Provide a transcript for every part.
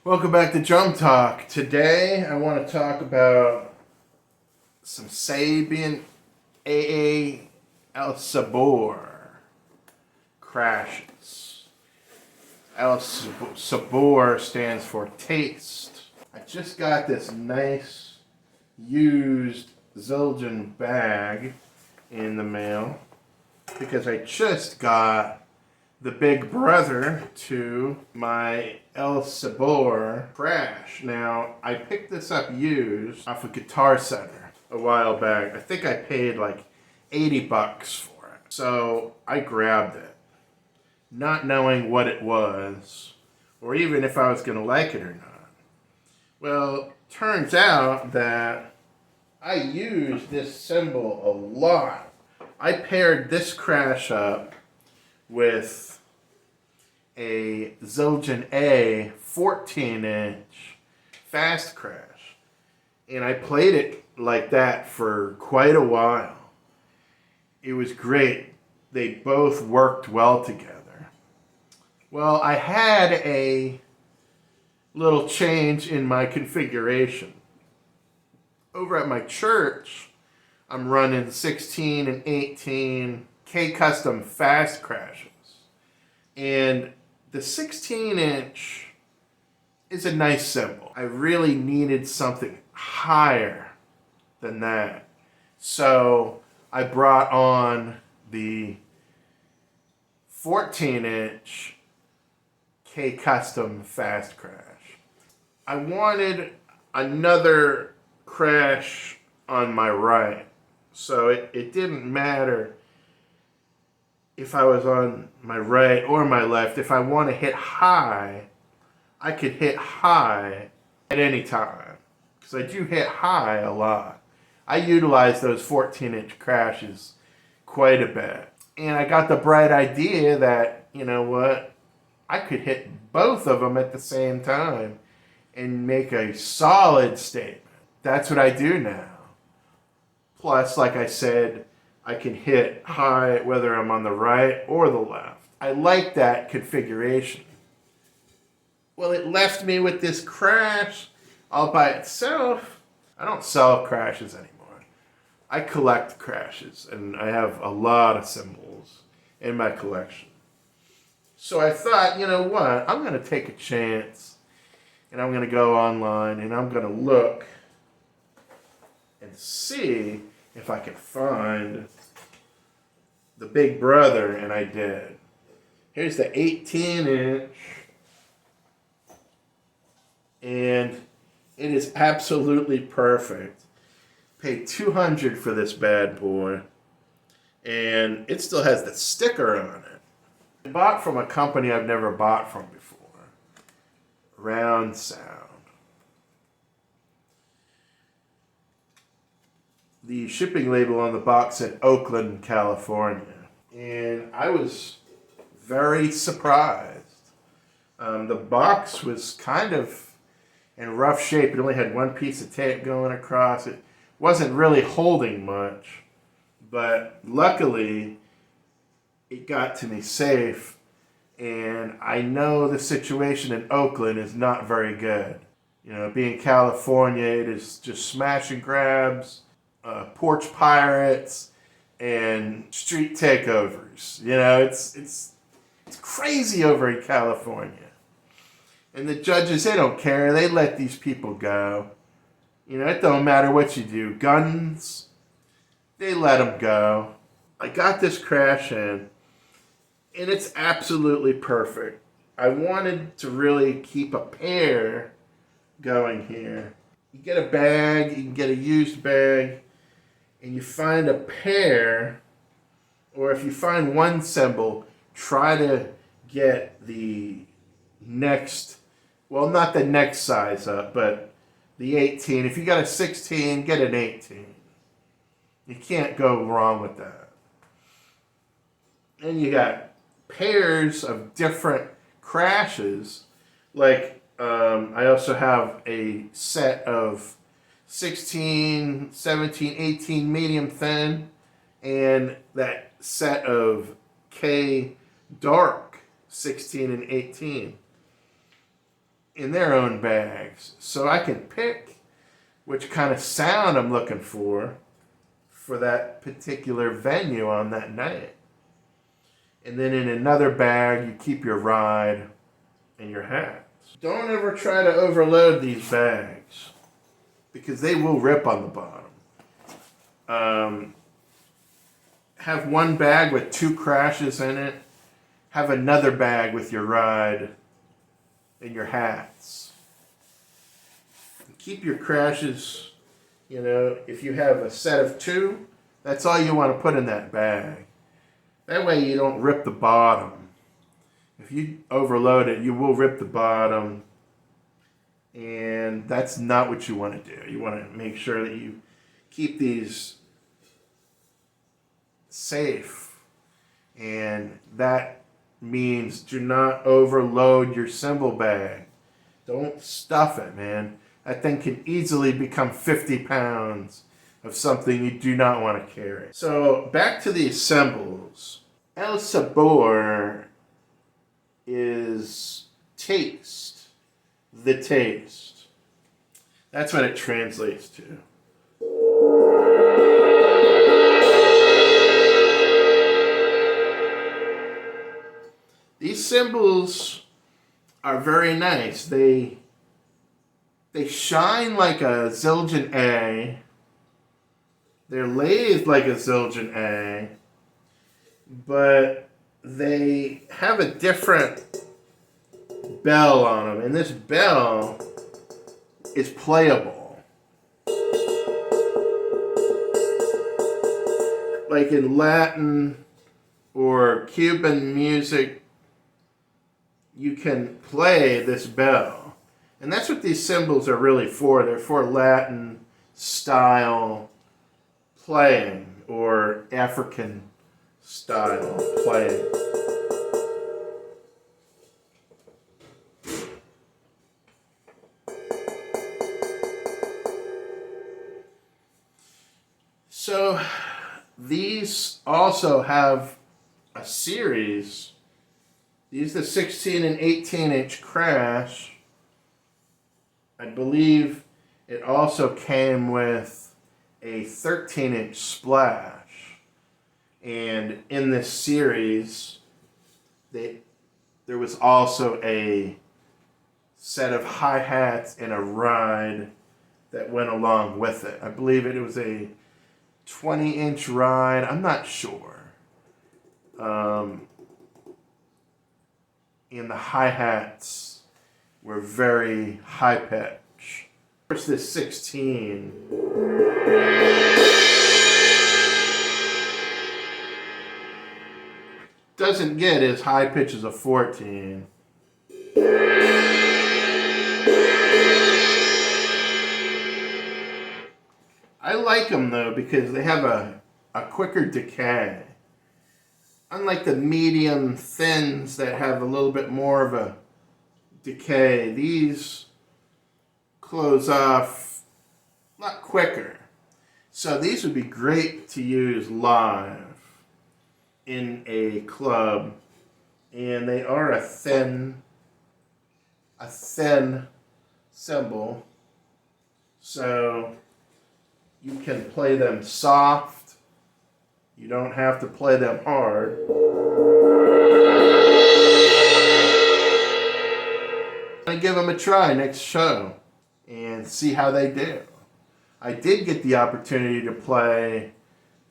Welcome back to Drum Talk. Today I want to talk about some Sabian AA El Sabor crashes. Sabor stands for taste. I just got this nice used Zildjian bag in the mail because I just got the big brother to my El Sabor crash. Now, I picked this up used off a Guitar Center a while back. I think I paid like 80 bucks for it. So I grabbed it, not knowing what it was, or even if I was going to like it or not. Well, turns out that I used this cymbal a lot. I paired this crash up with a Zildjian A 14-inch fast crash. And I played it like that for quite a while. It was great. They both worked well together. Well, I had a little change in my configuration. Over at my church, I'm running 16 and 18 K-Custom fast crashes. And the 16-inch is a nice cymbal. I really needed something higher than that. So I brought on the 14-inch K-Custom fast crash. I wanted another crash on my right. So it didn't matter if I was on my right or my left. If I want to hit high, I could hit high at any time. Because I do hit high a lot. I utilize those 14-inch crashes quite a bit. And I got the bright idea that, you know what, I could hit both of them at the same time and make a solid statement. That's what I do now. Plus, like I said, I can hit high whether I'm on the right or the left. I like that configuration. Well, it left me with this crash all by itself. I don't sell crashes anymore. I collect crashes, and I have a lot of cymbals in my collection. So I thought, you know what, I'm going to take a chance, and I'm going to go online, and I'm going to look and see if I can find the big brother, and I did. Here's the 18-inch, and it is absolutely perfect. Paid $200 for this bad boy, and it still has the sticker on it. I bought from a company I've never bought from before. Round Sound. The shipping label on the box said Oakland, California. And I was very surprised. The box was kind of in rough shape. It only had one piece of tape going across. It wasn't really holding much. But luckily, it got to me safe. And I know the situation in Oakland is not very good. You know, being California, it is just smash and grabs. Porch pirates and street takeovers. You know, it's crazy over in California. And the judges, they don't care. They let these people go. You know, it don't matter what you do. Guns, they let them go. I got this crash in, and it's absolutely perfect. I wanted to really keep a pair going here. You get a bag, you can get a used bag, and you find a pair, or if you find one cymbal, try to get the next, well, not the next size up, but the 18. If you got a 16, get an 18. You can't go wrong with that. And you got pairs of different crashes. Like, I also have a set of 16, 17, 18 medium thin, and that set of K dark 16 and 18. in their own bags. So I can pick which kind of sound I'm looking for that particular venue on that night. And then in another bag, you keep your ride and your hats. Don't ever try to overload these bags because they will rip on the bottom. Have one bag with 2 crashes in it. Have another bag with your ride and your hats. Keep your crashes, if you have a set of 2, that's all you want to put in that bag. That way you don't rip the bottom. If you overload it, you will rip the bottom, and that's not what you want to do. You want to make sure that you keep these safe, and that means do not overload your cymbal bag. Don't stuff it, man. That thing can easily become 50 pounds of something you do not want to carry. So back to these cymbals. El Sabor is taste, the taste. That's what it translates to. These cymbals are very nice. They shine like a Zildjian A. They're lathed like a Zildjian A, but they have a different bell on them, and this bell is playable. Like in Latin or Cuban music, you can play this bell. And that's what these cymbals are really for. They're for Latin style playing or African style playing. So these also have a series. These are the 16 and 18 inch crash. I believe it also came with a 13 inch splash. And in this series, there was also a set of hi-hats and a ride that went along with it. I believe it was a 20 inch ride. I'm not sure. And the hi-hats were very high pitch. Of course, this 16 doesn't get as high pitch as a 14. I like them though because they have a quicker decay. Unlike the medium thins that have a little bit more of a decay, these close off a lot quicker. So these would be great to use live in a club, and they are a thin cymbal, so you can play them soft. You don't have to play them hard. I'm gonna give them a try next show and see how they do. I did get the opportunity to play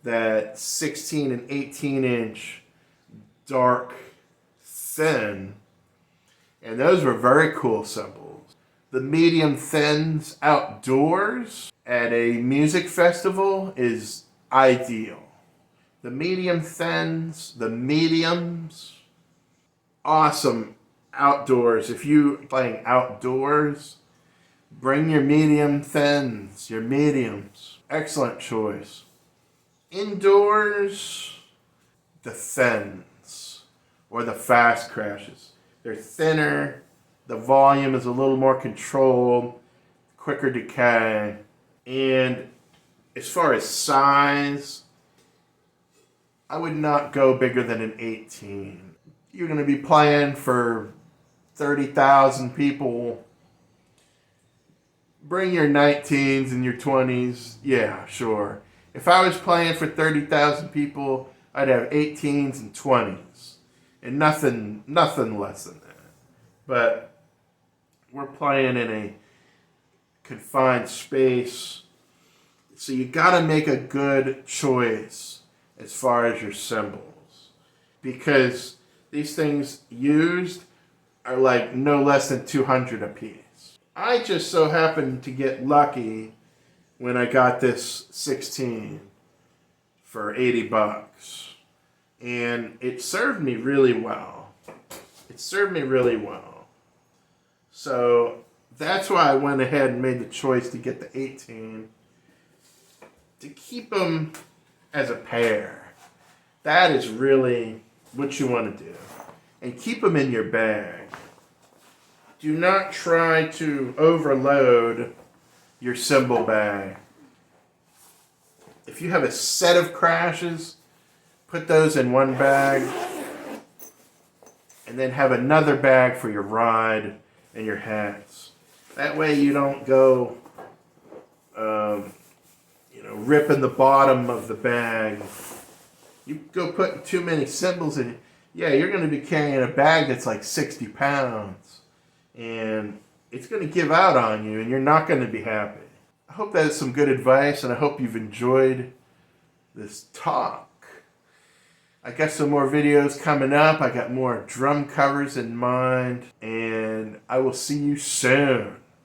that 16 and 18 inch dark thin, and those were very cool cymbals. The medium thins outdoors at a music festival is ideal. The medium thins, the mediums, awesome outdoors. If you're playing outdoors, bring your medium thins, your mediums. Excellent choice. Indoors, the thins or the fast crashes. They're thinner, the volume is a little more controlled, quicker decay. And as far as size, I would not go bigger than an 18. You're going to be playing for 30,000 people bring your 19s and your 20s. Yeah, sure. If I was playing for 30,000 people, I'd have 18s and 20s. And nothing less than that. But we're playing in a confined space. So you got to make a good choice as far as your cymbals. Because these things used are like no less than 200 a piece. I just so happened to get lucky when I got this 16 for 80 bucks. And it served me really well. It served me really well. So that's why I went ahead and made the choice to get the 18 to keep them as a pair. That is really what you want to do. And keep them in your bag. Do not try to overload your cymbal bag. If you have a set of crashes, put those in one bag, and then have another bag for your ride and your hats. That way you don't go, ripping the bottom of the bag. You go putting too many cymbals in, yeah, you're going to be carrying a bag that's like 60 pounds. And it's going to give out on you, and you're not going to be happy. I hope that is some good advice, and I hope you've enjoyed this talk. I got some more videos coming up. I got more drum covers in mind, and I will see you soon.